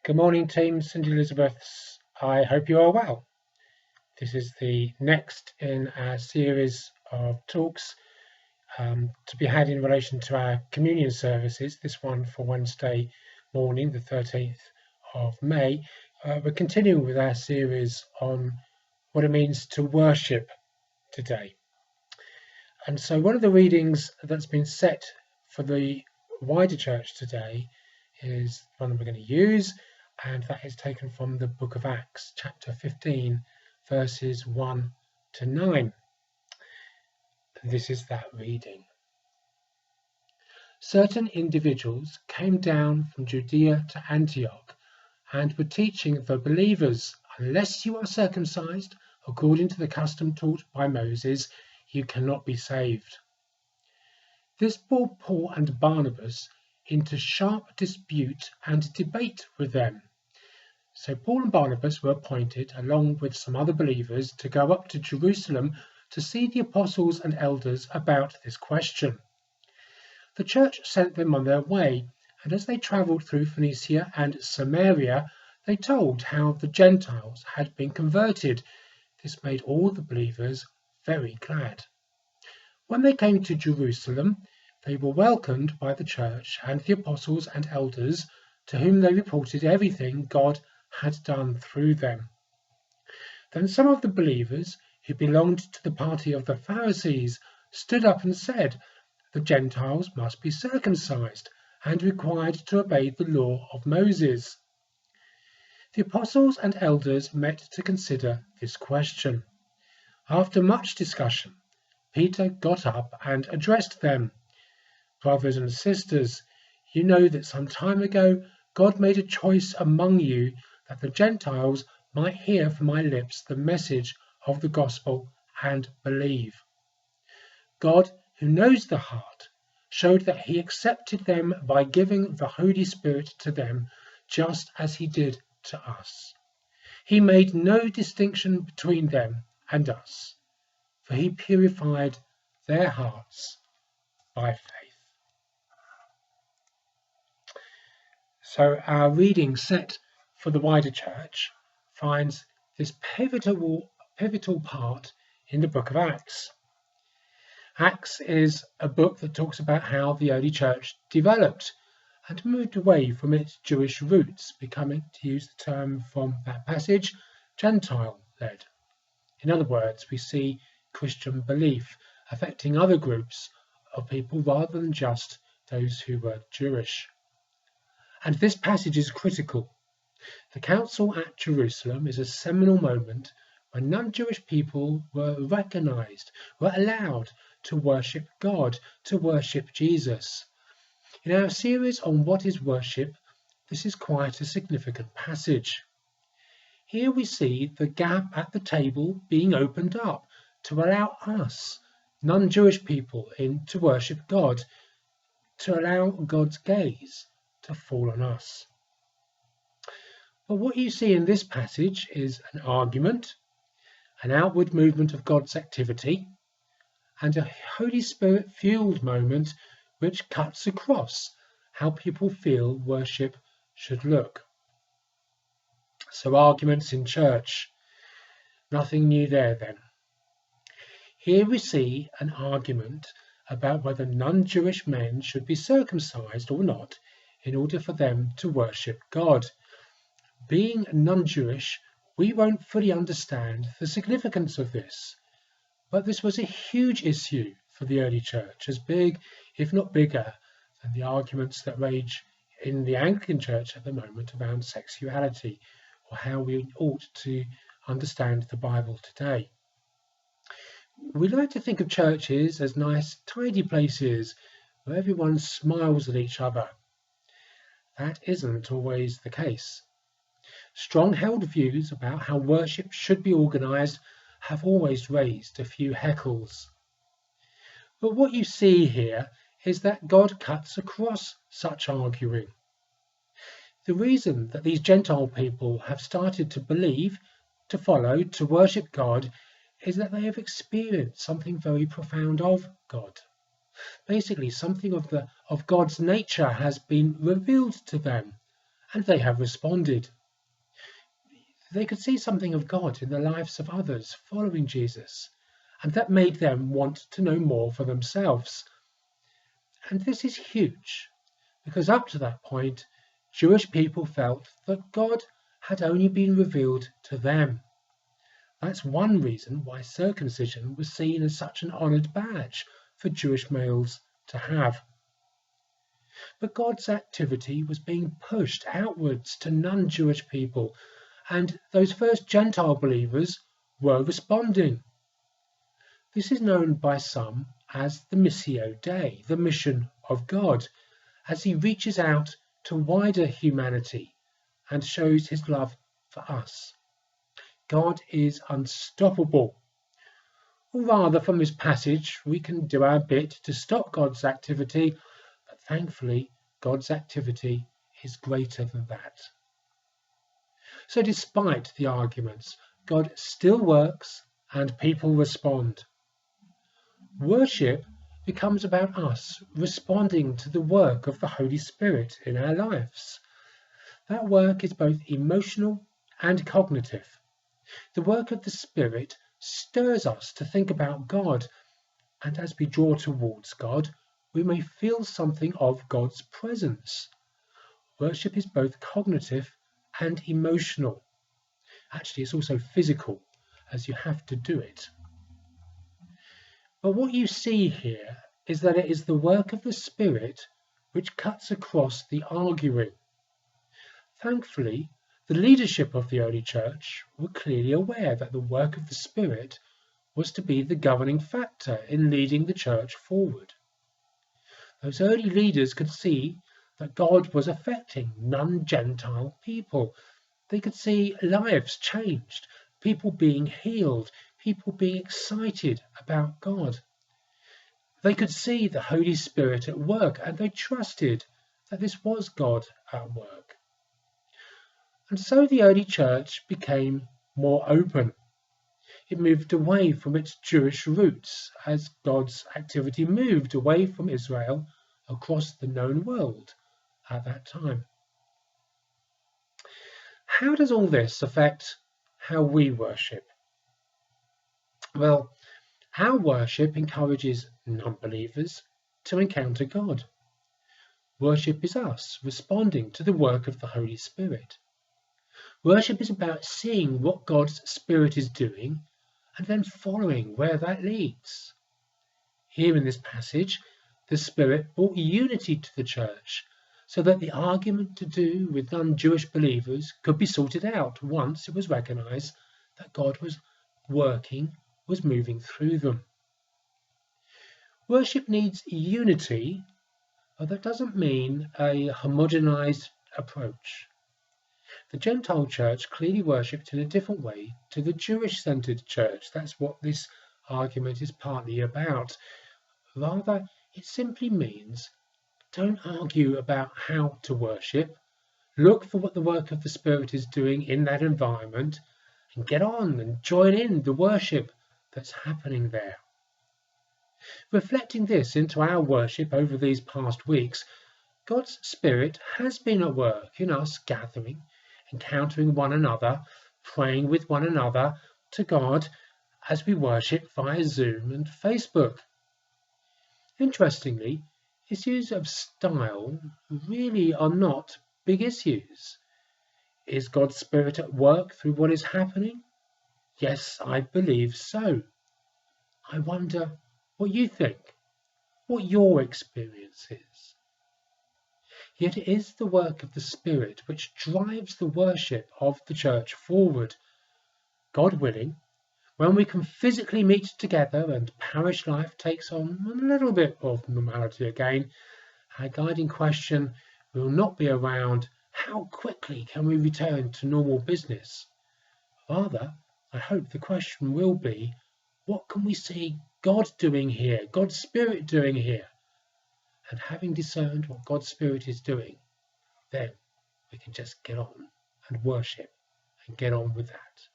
Good morning, team. St Elizabeth's. I hope you are well. This is the next in our series of talks to be had in relation to our communion services. This one for Wednesday morning, the 13th of May. We're continuing with our series on what it means to worship today. And so one of the readings that's been set for the wider church today is one that we're going to use, and that is taken from the book of Acts, chapter 15, verses 1 to 9. This is that reading. Certain individuals came down from Judea to Antioch and were teaching the believers, unless you are circumcised according to the custom taught by Moses, you cannot be saved. This brought Paul and Barnabas into sharp dispute and debate with them. So Paul and Barnabas were appointed, along with some other believers, to go up to Jerusalem to see the apostles and elders about this question. The church sent them on their way, and as they travelled through Phoenicia and Samaria, they told how the Gentiles had been converted. This made all the believers very glad. When they came to Jerusalem, they were welcomed by the church and the apostles and elders, to whom they reported everything God had done through them. Then some of the believers who belonged to the party of the Pharisees stood up and said, the Gentiles must be circumcised and required to obey the law of Moses. The apostles and elders met to consider this question. After much discussion, Peter got up and addressed them. Brothers and sisters, you know that some time ago God made a choice among you that the Gentiles might hear from my lips the message of the gospel and believe. God, who knows the heart, showed that he accepted them by giving the Holy Spirit to them, just as he did to us. He made no distinction between them and us, for he purified their hearts by faith. So our reading set for the wider church finds this pivotal part in the book of Acts. Acts is a book that talks about how the early church developed and moved away from its Jewish roots, becoming, to use the term from that passage, Gentile-led. In other words, we see Christian belief affecting other groups of people rather than just those who were Jewish. And this passage is critical. The council at Jerusalem is a seminal moment when non-Jewish people were recognized, were allowed to worship God, to worship Jesus. In our series on what is worship, this is quite a significant passage. Here we see the gap at the table being opened up to allow us, non-Jewish people, in to worship God, to allow God's gaze to fall on us. But what you see in this passage is an argument, an outward movement of God's activity, and a Holy Spirit-fueled moment which cuts across how people feel worship should look. So arguments in church, nothing new there then. Here we see an argument about whether non-Jewish men should be circumcised or not in order for them to worship God. Being non-Jewish, we won't fully understand the significance of this, but this was a huge issue for the early church, as big, if not bigger, than the arguments that rage in the Anglican Church at the moment around sexuality, or how we ought to understand the Bible today. We like to think of churches as nice, tidy places where everyone smiles at each other. That isn't always the case. Strong-held views about how worship should be organised have always raised a few heckles. But what you see here is that God cuts across such arguing. The reason that these Gentile people have started to believe, to follow, to worship God is that they have experienced something very profound of God. Basically, something of God's nature has been revealed to them, and they have responded. They could see something of God in the lives of others following Jesus, and that made them want to know more for themselves. And this is huge, because up to that point, Jewish people felt that God had only been revealed to them. That's one reason why circumcision was seen as such an honoured badge for Jewish males to have. But God's activity was being pushed outwards to non-Jewish people, and those first Gentile believers were responding. This is known by some as the Missio Dei, the mission of God, as he reaches out to wider humanity and shows his love for us. God is unstoppable. Or rather, from this passage, we can do our bit to stop God's activity, but thankfully, God's activity is greater than that. So despite the arguments, God still works and people respond. Worship becomes about us responding to the work of the Holy Spirit in our lives. That work is both emotional and cognitive. The work of the Spirit stirs us to think about God, and as we draw towards God, we may feel something of God's presence. Worship is both cognitive and emotional. Actually, it's also physical, as you have to do it. But what you see here is that it is the work of the Spirit which cuts across the arguing. Thankfully, the leadership of the early church were clearly aware that the work of the Spirit was to be the governing factor in leading the church forward. Those early leaders could see that God was affecting non-Gentile people. They could see lives changed, people being healed, people being excited about God. They could see the Holy Spirit at work, and they trusted that this was God at work. And so the early church became more open. It moved away from its Jewish roots as God's activity moved away from Israel across the known world at that time. How does all this affect how we worship? Well, our worship encourages non-believers to encounter God. Worship is us responding to the work of the Holy Spirit. Worship is about seeing what God's Spirit is doing and then following where that leads. Here in this passage, the Spirit brought unity to the church so that the argument to do with non-Jewish believers could be sorted out once it was recognized that God was working, was moving through them. Worship needs unity, but that doesn't mean a homogenized approach. The Gentile church clearly worshipped in a different way to the Jewish-centered church. That's what this argument is partly about. Rather, it simply means don't argue about how to worship. Look for what the work of the Spirit is doing in that environment and get on and join in the worship that's happening there. Reflecting this into our worship over these past weeks, God's Spirit has been at work in us gathering, encountering one another, praying with one another to God as we worship via Zoom and Facebook. Interestingly, issues of style really are not big issues. Is God's Spirit at work through what is happening? Yes, I believe so. I wonder what you think, what your experience is. Yet it is the work of the Spirit which drives the worship of the church forward. God willing, when we can physically meet together and parish life takes on a little bit of normality again, our guiding question will not be around how quickly can we return to normal business. Rather, I hope the question will be, what can we see God doing here, God's Spirit doing here? And having discerned what God's Spirit is doing, then we can just get on and worship and get on with that.